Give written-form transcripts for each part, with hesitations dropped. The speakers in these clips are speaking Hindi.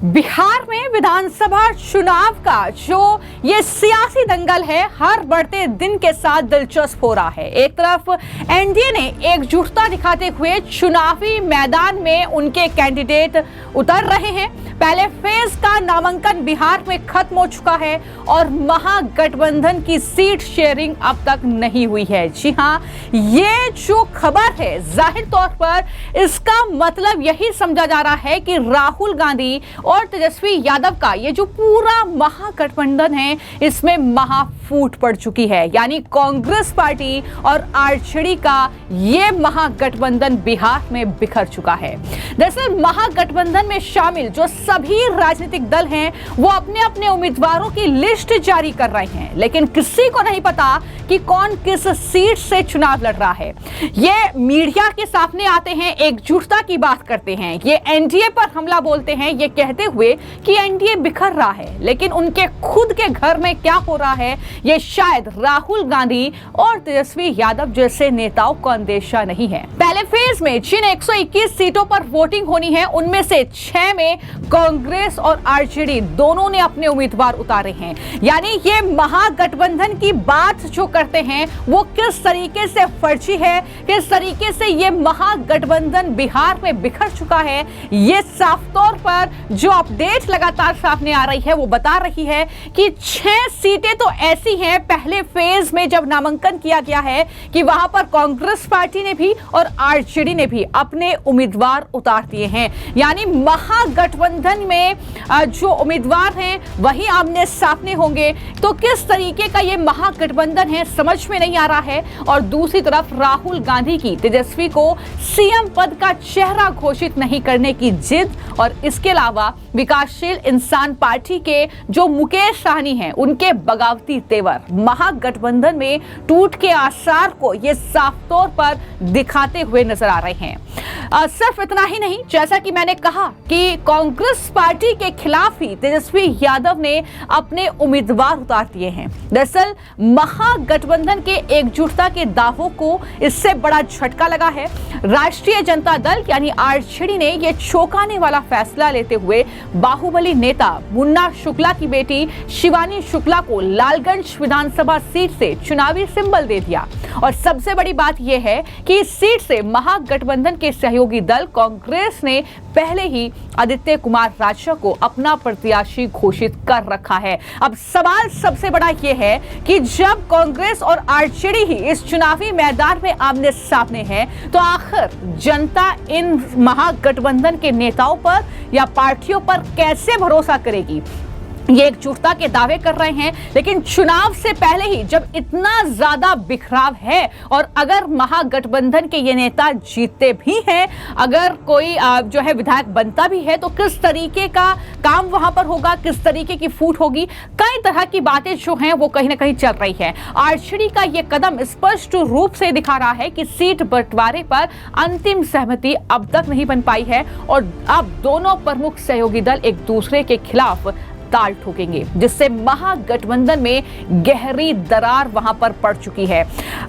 बिहार में विधानसभा चुनाव का जो ये सियासी दंगल है हर बढ़ते दिन के साथ दिलचस्प हो रहा है। एक तरफ एनडीए ने एकजुटता दिखाते हुए चुनावी मैदान में उनके कैंडिडेट उतर रहे हैं। पहले फेज का नामांकन बिहार में खत्म हो चुका है और महागठबंधन की सीट शेयरिंग अब तक नहीं हुई है। जी हां, ये जो खबर है जाहिर तौर पर इसका मतलब यही समझा जा रहा है कि राहुल गांधी और तेजस्वी यादव का ये जो पूरा महागठबंधन है इसमें महाफूट पड़ चुकी है। यानी कांग्रेस पार्टी और आरजेडी का ये महागठबंधन बिहार में बिखर चुका है। दरअसल महागठबंधन में शामिल जो सभी राजनीतिक दल हैं वो अपने अपने उम्मीदवारों की लिस्ट जारी कर रहे हैं, लेकिन किसी को नहीं पता कि कौन किस सीट से चुनाव लड़ रहा है। ये मीडिया के सामने आते हैं, एकजुटता की बात करते हैं, ये एनडीए पर हमला बोलते हैं, ये कहते हुए कि एनडीए बिखर रहा है, लेकिन उनके खुद के घर में क्या हो रहा है ये शायद राहुल गांधी और तेजस्वी यादव जैसे नेताओं को अंदेशा नहीं है। पहले फेज में जिन 121 सीटों पर वोटिंग होनी है उनमें से 6 में कांग्रेस और आरजेडी दोनों ने अपने उम्मीदवार उतारे हैं। यानी ये महागठबंधन की बात जो करते हैं वो किस तरीके से फर्जी है, किस तरीके से ये महागठबंधन बिहार में बिखर चुका है, ये साफ तौर पर जो अपडेट लगातार सामने आ रही है वो बता रही है कि 6 सीटें तो ऐसी हैं पहले फेज में जब नामांकन किया गया है कि वहां पर कांग्रेस पार्टी ने भी और आरजेडी ने भी अपने उम्मीदवार उतार दिए हैं। यानी महागठबंधन में जो उम्मीदवार हैं वही आमने सामने होंगे। तो किस तरीके का ये महागठबंधन है समझ में नहीं आ रहा है। और दूसरी तरफ राहुल गांधी की तेजस्वी को सीएम पद का चेहरा घोषित नहीं करने की जिद और इसके अलावा विकासशील इंसान पार्टी के जो मुकेश सहनी हैं उनके बगावती तेवर महागठबंधन में टूट के आसार को ये साफ तौर पर दिखाते हुए नजर आ रहे हैं। सिर्फ इतना ही नहीं, जैसा कि मैंने कहा कि कांग्रेस पार्टी के खिलाफ ही तेजस्वी यादव ने अपने उम्मीदवार उतार दिए हैं। दरअसल महागठबंधन के एकजुटता के दावों को इससे बड़ा झटका लगा है। राष्ट्रीय जनता दल यानी आरजेडी ने यह चौंकाने वाला फैसला लेते हुए बाहुबली नेता मुन्ना शुक्ला की बेटी शिवानी शुक्ला को लालगंज विधानसभा सीट से चुनावी सिंबल दे दिया। और सबसे बड़ी बात यह है कि इस सीट से महागठबंधन के सहयोगी दल कांग्रेस ने पहले ही आदित्य कुमार राजा को अपना प्रत्याशी घोषित कर रखा है। अब सवाल सबसे बड़ा यह है कि जब कांग्रेस और आरजेडी ही इस चुनावी मैदान में आमने सामने है तो आखिर जनता इन महागठबंधन के नेताओं पर या पार्टियों पर कैसे भरोसा करेगी। ये एकजुटता के दावे कर रहे हैं, लेकिन चुनाव से पहले ही जब इतना ज्यादा बिखराव है और अगर महागठबंधन के ये नेता जीतते भी हैं, अगर कोई जो है विधायक बनता भी है तो किस तरीके का काम वहां पर होगा, किस तरीके की फूट होगी, कई तरह की बातें जो हैं वो कहीं ना कहीं चल रही है। आरजेडी का ये कदम स्पष्ट रूप से दिखा रहा है कि सीट बंटवारे पर अंतिम सहमति अब तक नहीं बन पाई है और अब दोनों प्रमुख सहयोगी दल एक दूसरे के खिलाफ ताल ठोकेंगे, जिससे महागठबंधन में गहरी दरार वहां पर पड़ चुकी है।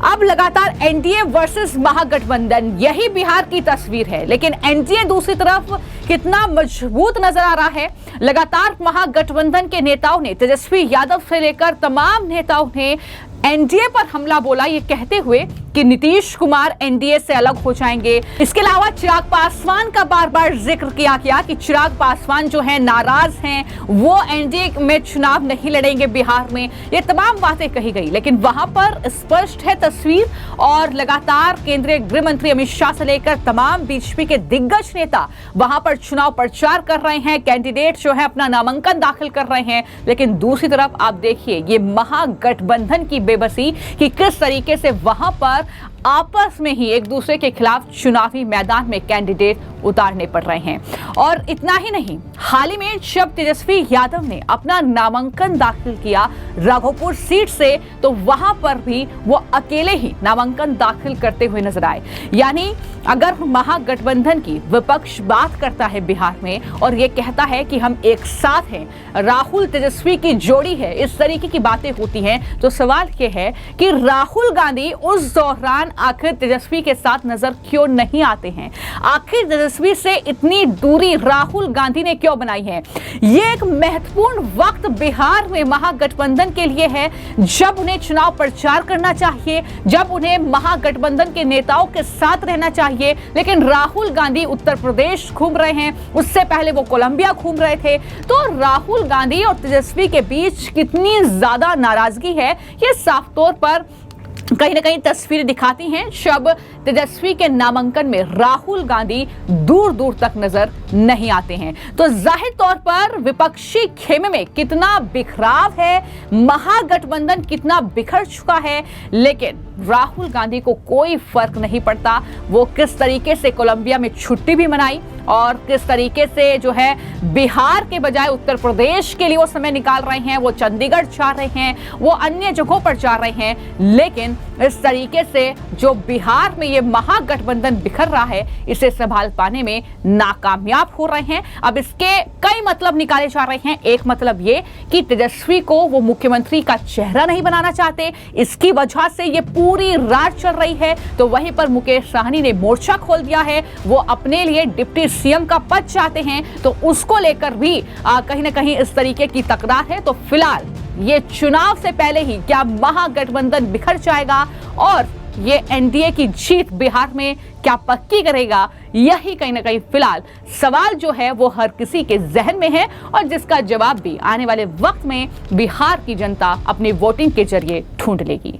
अब लगातार एनडीए वर्सेस महागठबंधन यही बिहार की तस्वीर है, लेकिन एनडीए दूसरी तरफ कितना मजबूत नजर आ रहा है। लगातार महागठबंधन के नेताओं ने तेजस्वी यादव से लेकर तमाम नेताओं ने एनडीए पर हमला बोला, ये कहते हुए कि नीतीश कुमार एनडीए से अलग हो जाएंगे। इसके अलावा चिराग पासवान का बार बार जिक्र किया गया कि चिराग पासवान जो है नाराज हैं, वो एनडीए में चुनाव नहीं लड़ेंगे बिहार में। ये तमाम बातें कही गई, लेकिन वहां पर स्पष्ट है तस्वीर और लगातार केंद्रीय गृह मंत्री अमित शाह से लेकर तमाम बीजेपी के दिग्गज नेता वहां पर चुनाव प्रचार कर रहे हैं, कैंडिडेट जो है अपना नामांकन दाखिल कर रहे हैं। लेकिन दूसरी तरफ आप देखिए ये महागठबंधन की बेबसी कि किस तरीके से वहां पर आपस में ही एक दूसरे के खिलाफ चुनावी मैदान में कैंडिडेट उतारने पड़ रहे हैं। और इतना ही नहीं, हाल ही में जब तेजस्वी यादव ने अपना नामांकन दाखिल किया राघोपुर सीट से तो वहां पर भी वो अकेले ही नामांकन दाखिल करते हुए नजर आए। यानी अगर महागठबंधन की विपक्ष बात करता है बिहार में और ये कहता है कि हम एक साथ हैं, राहुल तेजस्वी की जोड़ी है, इस तरीके की बातें होती हैं, तो सवाल ये है कि राहुल गांधी उस दौरान आखिर तेजस्वी के साथ नजर क्यों नहीं आते हैं। आखिर तेजस्वी से इतनी दूरी राहुल गांधी ने क्यों बनाई है? ये एक महत्वपूर्ण वक्त बिहार में महागठबंधन के लिए है, जब उन्हें चुनाव प्रचार करना चाहिए, जब उन्हें महागठबंधन के नेताओं के साथ रहना चाहिए। लेकिन राहुल गांधी उत्तर प्रदेश घूम रहे हैं, उससे पहले वो कोलंबिया घूम रहे थे। तो राहुल गांधी और तेजस्वी के बीच कितनी ज्यादा नाराजगी है, ये साफ तौर पर कहीं ना कहीं तस्वीरें दिखाती हैं। जब तेजस्वी के नामांकन में राहुल गांधी दूर दूर तक नजर नहीं आते हैं, तो जाहिर तौर पर विपक्षी खेमे में कितना बिखराव है, महागठबंधन कितना बिखर चुका है। लेकिन राहुल गांधी को कोई फर्क नहीं पड़ता वो किस तरीके से कोलंबिया में छुट्टी भी मनाई और किस तरीके से जो है बिहार के बजाय उत्तर प्रदेश के लिए वो समय निकाल रहे हैं, वो चंडीगढ़ जा रहे हैं, वो अन्य जगहों पर जा रहे हैं। लेकिन इस तरीके से जो बिहार में ये महागठबंधन बिखर रहा है, इसे संभाल पाने में नाकामयाब हो रहे हैं। अब इसके कई मतलब निकाले जा रहे हैं। एक मतलब ये कि तेजस्वी को वो मुख्यमंत्री का चेहरा नहीं बनाना चाहते, इसकी वजह से ये पूरी रात चल रही है। तो वहीं पर मुकेश साहनी ने मोर्चा खोल दिया है, वो अपने लिए डिप्टी सीएम का पद चाहते हैं, तो उसको लेकर भी कहीं ना कहीं इस तरीके की तकरार है। तो फिलहाल ये चुनाव से पहले ही क्या महागठबंधन बिखर जाएगा और ये एनडीए की जीत बिहार में क्या पक्की करेगा, यही कहीं ना कहीं फिलहाल सवाल जो है वो हर किसी के जहन में है और जिसका जवाब भी आने वाले वक्त में बिहार की जनता अपनी वोटिंग के जरिए ढूंढ लेगी।